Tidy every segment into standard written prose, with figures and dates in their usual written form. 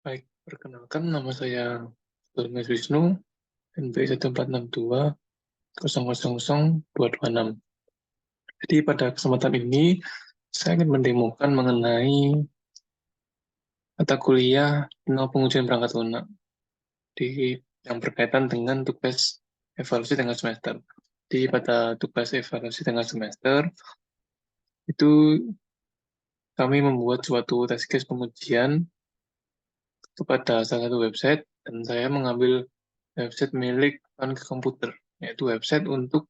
Baik, perkenalkan nama saya Dharma Wisnu, NPI 14620000226. Jadi pada kesempatan ini, saya ingin mendemokan mengenai mata kuliah tentang pengujian perangkat lunak yang berkaitan dengan tugas evaluasi tengah semester. Di pada tugas evaluasi tengah semester, itu kami membuat suatu test case pengujian kepada salah satu website, dan saya mengambil website milik Pancake Komputer, yaitu website untuk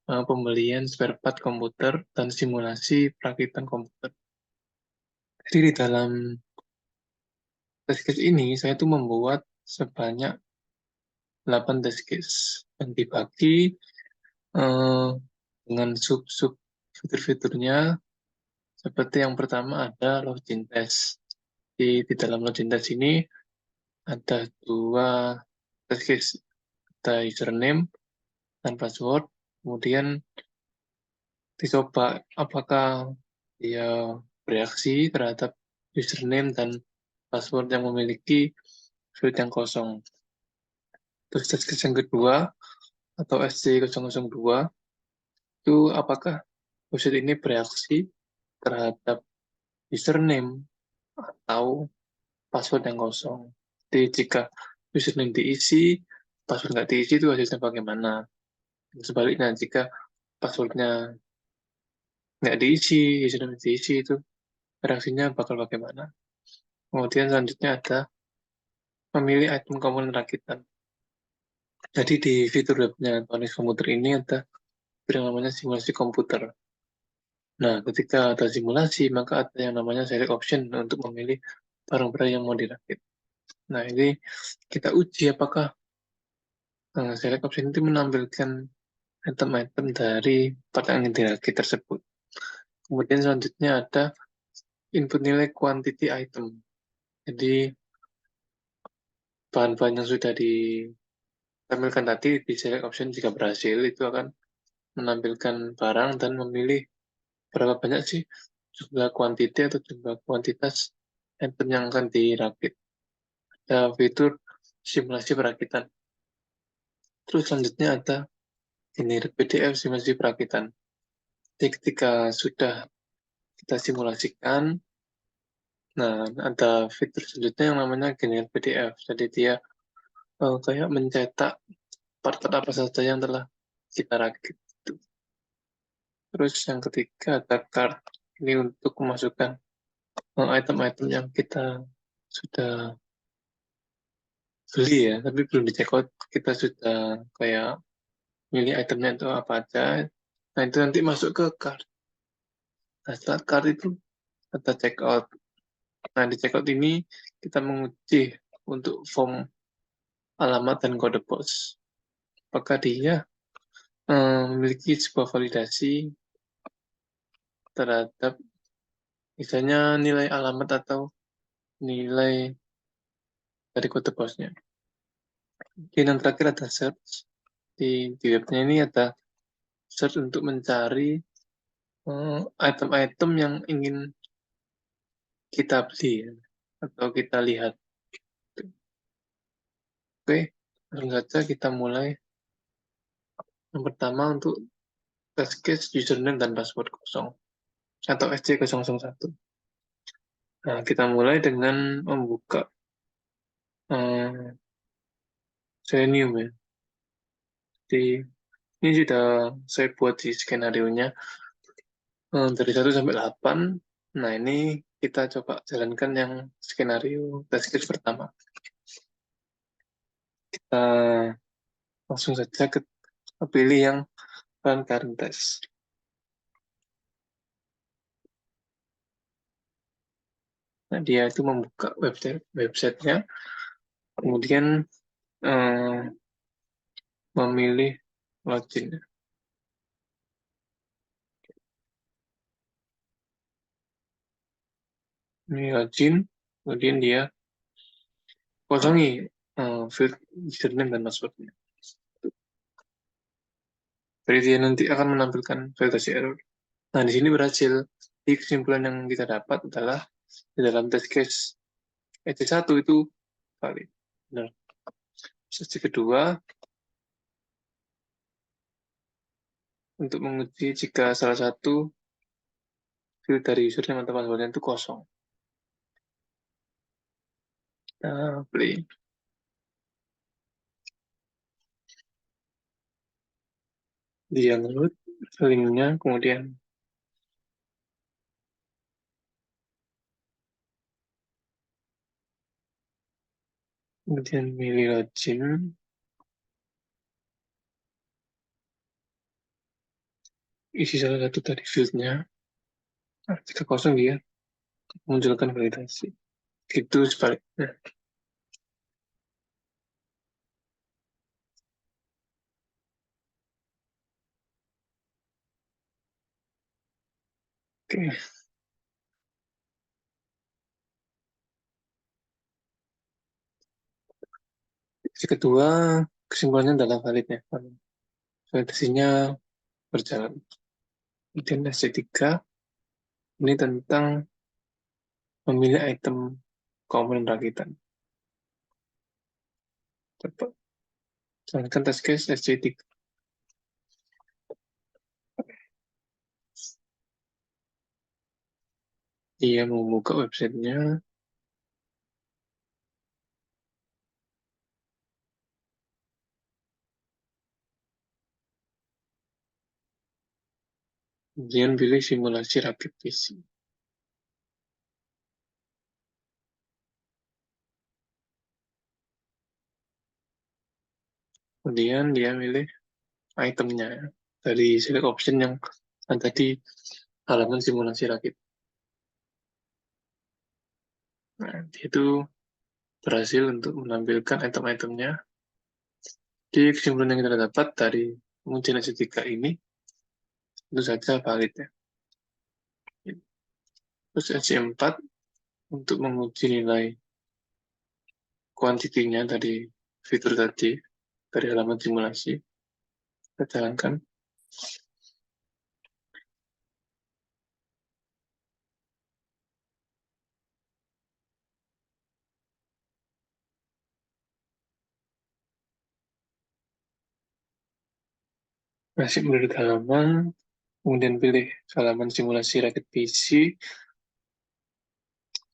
pembelian spare part komputer dan simulasi perakitan komputer. Jadi di dalam test case ini, saya tuh membuat sebanyak 8 test case yang dibagi dengan sub-sub fitur-fiturnya. Seperti yang pertama ada login test. Di dalam login test ini ada 2 test case, ada username dan password. Kemudian dicoba apakah dia bereaksi terhadap username dan password yang memiliki field yang kosong. Terus test case yang kedua atau SC002 itu apakah website ini bereaksi terhadap username atau password yang kosong. Jadi jika username diisi, password nggak diisi itu hasilnya bagaimana. Dan sebaliknya jika passwordnya nggak diisi, username diisi itu reaksinya bakal bagaimana. Kemudian selanjutnya ada memilih item komponen rakitan. Jadi di fitur webnya Pancake Komputer ini ada fitur yang namanya simulasi komputer. Nah, ketika ada simulasi, maka ada yang namanya select option untuk memilih barang-barang yang mau dirakit. Nah, ini kita uji apakah select option itu menampilkan item-item dari part yang ingin dirakit tersebut. Kemudian selanjutnya ada input nilai quantity item. Jadi, bahan-bahan yang sudah ditampilkan tadi di select option jika berhasil, itu akan menampilkan barang dan memilih berapa banyak sih jumlah kuantiti atau jumlah kuantitas item yang akan dirakit. Ada fitur simulasi perakitan. Terus selanjutnya ada generate PDF simulasi perakitan. Jadi ketika sudah kita simulasikan, nah ada fitur selanjutnya yang namanya generate PDF. Jadi dia kayak mencetak part-part apa saja yang telah kita rakit. Terus yang ketiga ada card. Ini untuk memasukkan item-item yang kita sudah beli ya, tapi belum dicek out. Kita sudah kayak milih itemnya itu apa aja. Nah itu nanti masuk ke card. Nah setelah card itu ada check out. Nah di check out ini kita menguji untuk form alamat dan kode pos. Apakah dia memiliki sebuah validasi terhadap misalnya nilai alamat atau nilai dari kode posnya. Kemudian yang terakhir ada search. Di webnya ini ada search untuk mencari item-item yang ingin kita beli ya, atau kita lihat. Oke, langsung saja kita mulai. Yang pertama untuk test case username dan password kosong atau SC001. Nah, kita mulai dengan membuka Selenium ya. Jadi ini sudah saya buat di skenario-nya dari 1 sampai 8. Nah, ini kita coba jalankan yang skenario test case pertama. Kita langsung saja ke pilih yang run current test. Nah, dia itu membuka website-nya, kemudian memilih login. Ini login, kemudian dia kosongi field username dan passwordnya. Jadi dia nanti akan menampilkan validasi error. Nah, di sini berhasil. Jadi kesimpulan yang kita dapat adalah di dalam test case EC1 itu valid. Benar. Sesi kedua, untuk menguji jika salah satu field dari user yang teman passwordnya itu kosong. Nah, play. Dia ngeload linknya, kemudian milih login, isi salah satu dari fieldnya. Nah, jika kosong dia munculkan validasi. Itu sebaliknya. Oke. Sesi kedua, kesimpulannya adalah valid ya. Validasinya berjalan. Kemudian SC3, ini tentang memilih item komponen rakitan. Coba jalankan test case SC3. Dia membuka websitenya, kemudian pilih simulasi rakit PC. Kemudian dia milih itemnya dari select option yang tadi halaman simulasi rakit. Nah, dia itu berhasil untuk menampilkan item-itemnya. Di kesimpulan yang kita dapat dari pengujian SC3 ini, tentu saja valid ya. Terus SC4 untuk menguji nilai kuantitinya dari fitur tadi, dari halaman simulasi, kita jalankan. Masih menurut halaman, kemudian pilih halaman simulasi rakit PC,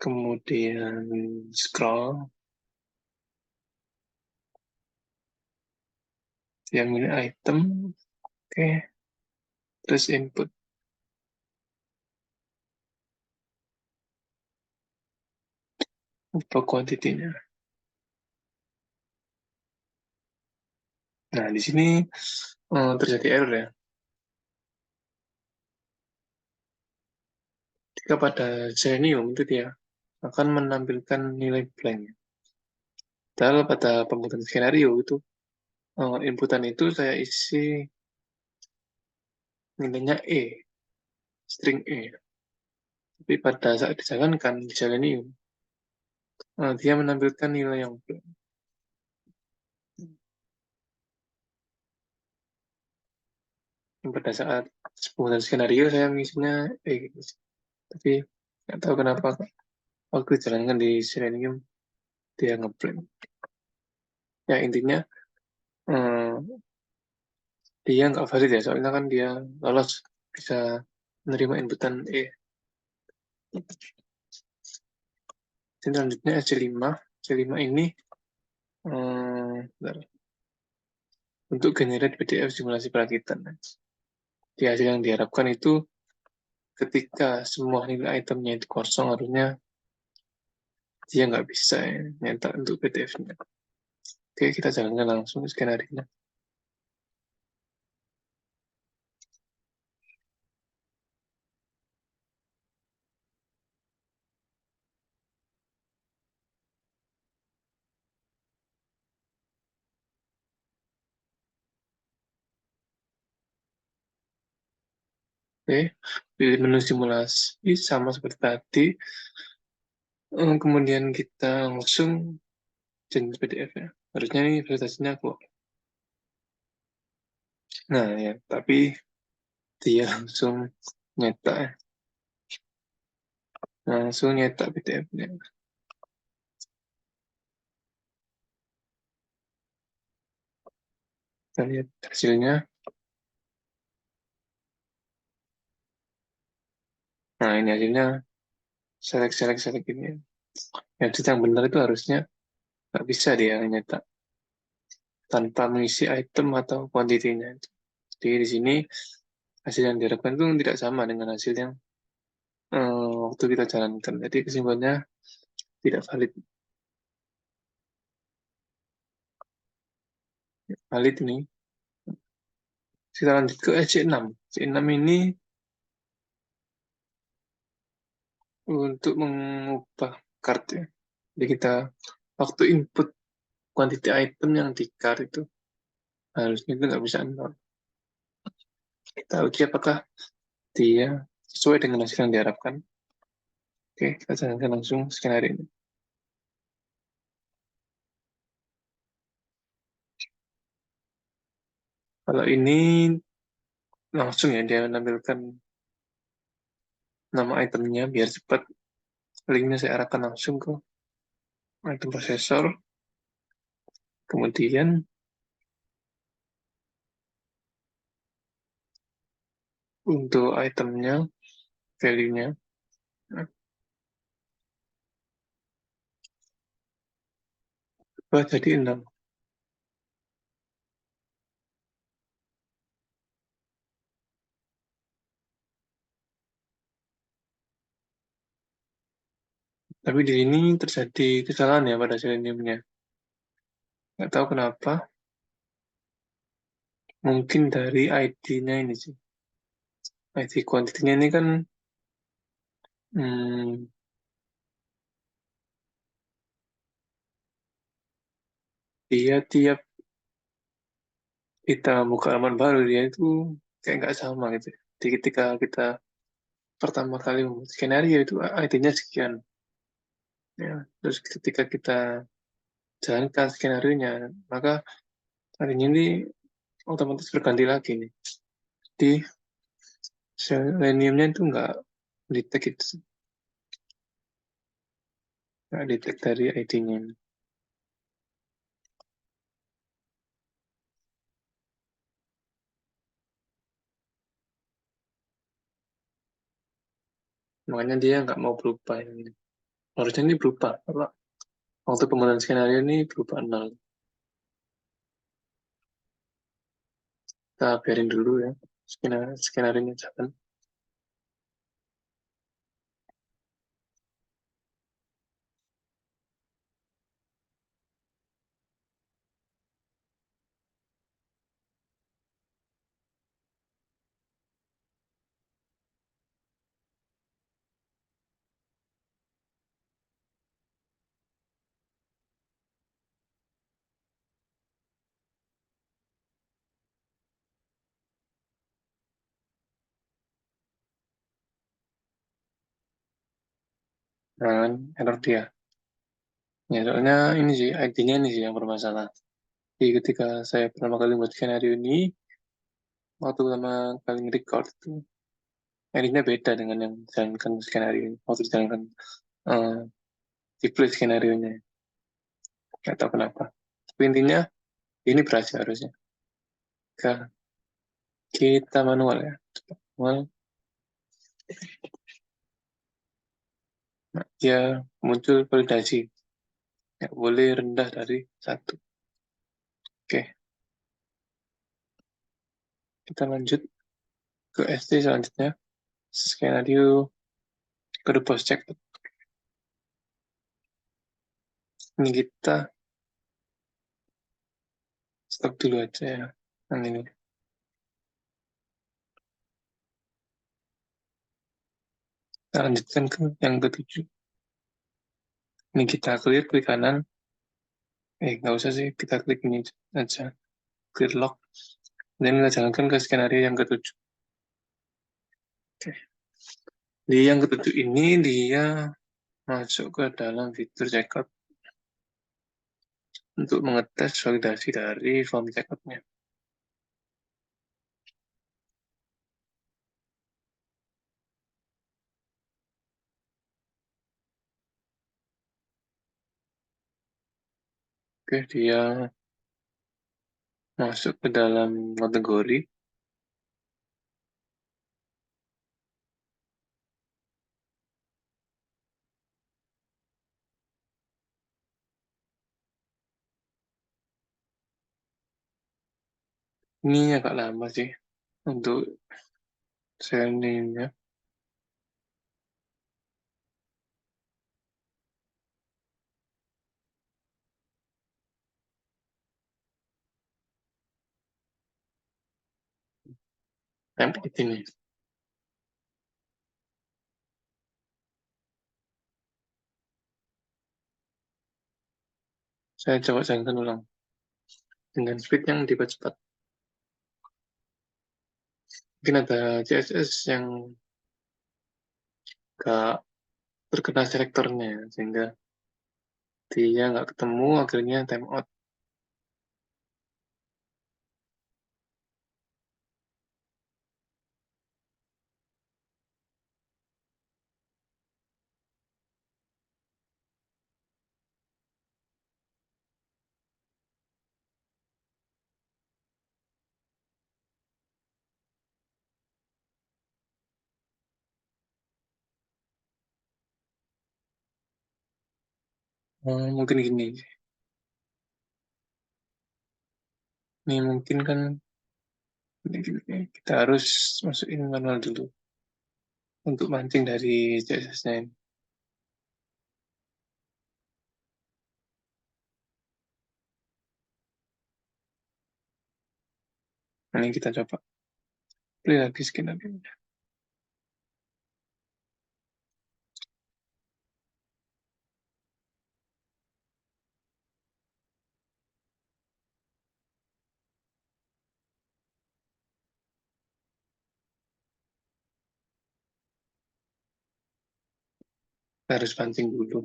kemudian scroll, yang milih item, oke, terus input. Apa kuantitinya. Nah, di sini terjadi error ya. Jika pada Selenium itu dia akan menampilkan nilai blank. Padahal pada pembuatan skenario itu inputan itu saya isi nilainya string E. Tapi pada saat dijalankan di Selenium, dia menampilkan nilai yang blank. Pada saat pembuatan skenario saya mengisinya gitu. Tapi nggak tahu kenapa waktu dijalankan di Selenium dia ngeblank. Ya intinya dia nggak valid ya, soalnya kan dia lolos bisa menerima inputan E. Dan selanjutnya SC5. SC5 ini untuk generate PDF simulasi perakitan. Di hasil yang diharapkan itu ketika semua nilai itemnya itu kosong, harusnya dia nggak bisa ya, nyetak untuk PDF-nya. Oke, kita jalankan langsung skenario-nya. Oke, pilih menu simulasi sama seperti tadi. Kemudian kita langsung jenis PDF-nya. Harusnya ini presentasinya keluar. Nah ya, tapi dia langsung nyetak ya. Langsung nyetak PDF-nya. Kita lihat hasilnya. Nah, ini hasilnya. Select ini. Ya, yang benar itu harusnya nggak bisa dia nyetak tanpa mengisi item atau kuantitinya. Jadi di sini hasil yang diharapkan itu tidak sama dengan hasil yang waktu kita jalankan. Jadi kesimpulannya tidak valid. Valid ini. Kita lanjut ke C6. C6 ini untuk mengubah card ya. Jadi kita waktu input quantity item yang di card itu harusnya itu nggak bisa nol. Kita uji apakah dia sesuai dengan hasil yang diharapkan. Oke, kita jalankan langsung skenario ini. Kalau ini langsung ya dia menampilkan nama itemnya biar cepat. Linknya saya arahkan langsung ke item prosesor. Kemudian untuk itemnya, value-nya, jadi 6. Tapi di sini terjadi kesalahan ya pada seleniumnya. Nggak tahu kenapa. Mungkin dari ID-nya ini sih. ID quantity-nya ini kan hmm, dia tiap kita buka halaman baru dia itu kayak nggak sama gitu. Jadi ketika kita pertama kali membuat skenario itu ID-nya sekian. Ya. Terus ketika kita jalankan skenario-nya, maka ID-nya ini otomatis berganti lagi nih. Jadi seleniumnya itu nggak detect itu, nggak detect dari ID-nya. Makanya dia nggak mau berubah ini. Harusnya ini berubah. Kalau waktu pembuatan skenario ini berubah nol. Kita biarin dulu ya. Skenario jalan. Nah, error dia. Ya, soalnya ini sih, ID-nya ini sih yang bermasalah. Jadi ketika saya pertama kali buat skenario ini, waktu pertama kali record itu, ID-nya beda dengan yang jalankan skenario ini. Waktu dijalankan uh, display skenario-nya. Nggak tahu kenapa. Tapi intinya, ini berhasil harusnya. Jika kita manual ya. Manual, nah, dia muncul validasi. Nggak boleh rendah dari 1. Oke, kita lanjut ke ST selanjutnya. Skenario kode post check. Ini kita stop dulu aja ya. Nah, ini. Kita lanjutkan ke yang ketujuh. Ini kita clear, klik kanan. Nggak usah sih, kita klik ini aja. Clear lock. Dan kita jalankan ke skenario yang ketujuh. Oke. Di yang ketujuh ini, dia masuk ke dalam fitur checkout untuk mengetes validasi dari form checkout-nya. Oke, dia masuk ke dalam kategori. Ini agak lama sih untuk seninya. Template ini. Saya coba jalankan ulang dengan speed yang dipercepat. Mungkin ada CSS yang gak terkena selektornya, sehingga dia nggak ketemu, akhirnya timeout. Mungkin gini, ini mungkin kan kita harus masukin manual dulu untuk mancing dari CSS-nya ini. Nah, ini kita coba pilih lagi skenario. Kita harus pancing dulu.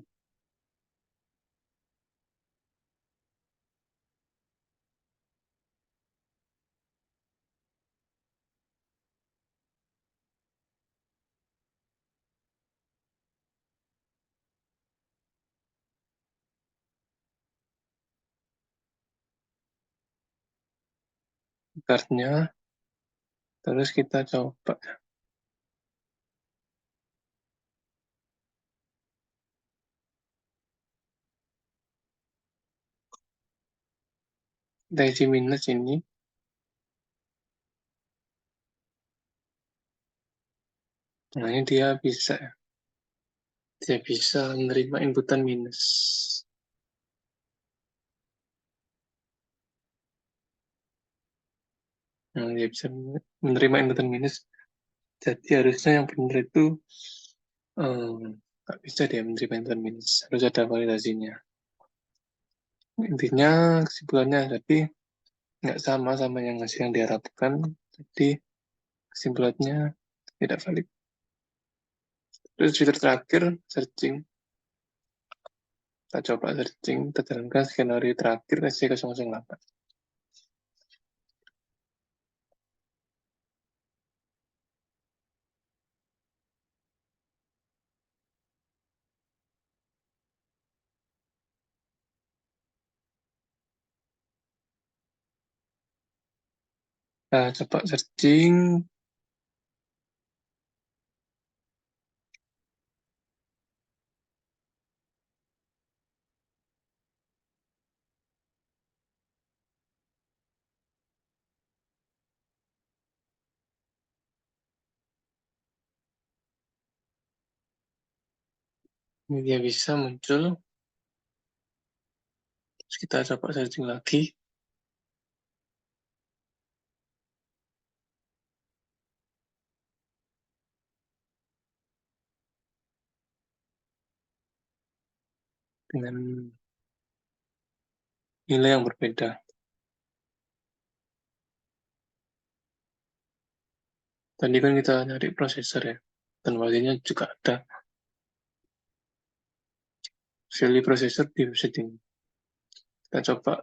Card-nya, terus kita coba dari minus ini. Nah, ini dia bisa menerima inputan minus. Nah, dia bisa menerima inputan minus. Jadi harusnya yang benar itu nggak bisa dia menerima inputan minus. Harus ada validasinya. Intinya kesimpulannya jadi nggak sama yang hasil yang diharapkan. Jadi kesimpulannya tidak valid. Terus fitur terakhir, searching. Kita coba searching, kita jalankan skenario terakhir SC008. Nah, coba searching, ini dia bisa muncul. Terus kita coba searching lagi. Dengan nilai yang berbeda. Tadi kan kita nyari prosesor ya, dan value-nya juga ada. Value prosesor di website ini. Kita coba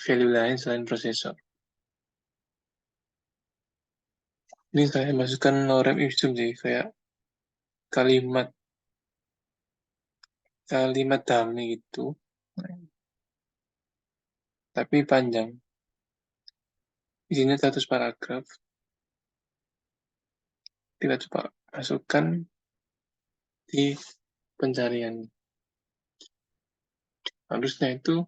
value lain selain prosesor. Ini saya masukkan lorem ipsum sih, kayak kalimat kalimat dummy gitu, tapi panjang. isinya 100 paragraf. Kita coba masukkan di pencarian. Harusnya itu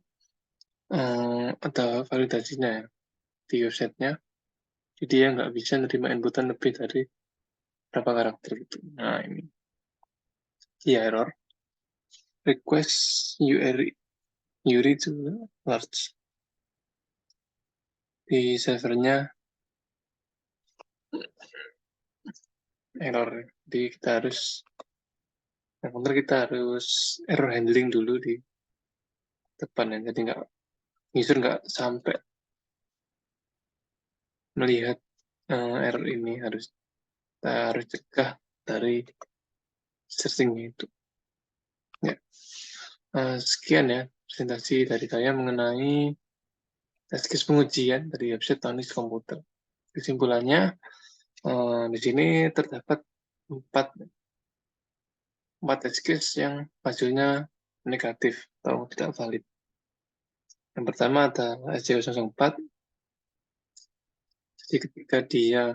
ada validasinya ya, di websitenya. Jadi dia nggak bisa nerima inputan lebih dari berapa karakter gitu. Nah ini error. Request URI to large. Di servernya error. Jadi kita harus error handling dulu di depan ya. Jadi user nggak sampai melihat error ini, kita harus cegah dari searching itu. Ya. Sekian ya presentasi dari saya mengenai test case pengujian dari website Onyx Komputer. Kesimpulannya, di sini terdapat empat test case yang hasilnya negatif atau tidak valid. Yang pertama ada SC004, jadi ketika dia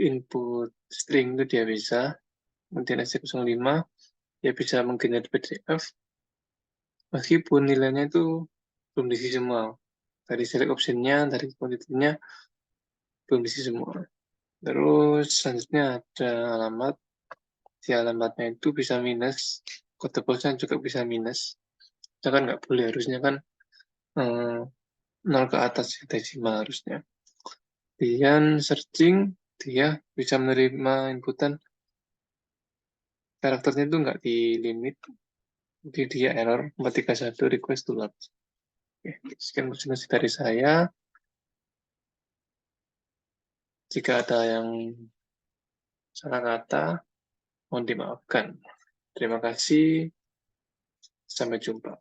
input string itu dia bisa, kemudian SC05 dia bisa menggenerate PDF, meskipun nilainya itu belum diisi semua. Dari select option-nya, dari quantity-nya, belum diisi semua. Terus selanjutnya ada alamat, di alamatnya itu bisa minus, kode posnya juga bisa minus. Kita kan nggak boleh, harusnya kan 0 ke atas ya, desimal harusnya. Kemudian searching, dia bisa menerima inputan karakternya itu nggak di limit, jadi dia error 431 request to load. Oke, sekian presentasi dari saya. Jika ada yang salah kata, mohon dimaafkan. Terima kasih, sampai jumpa.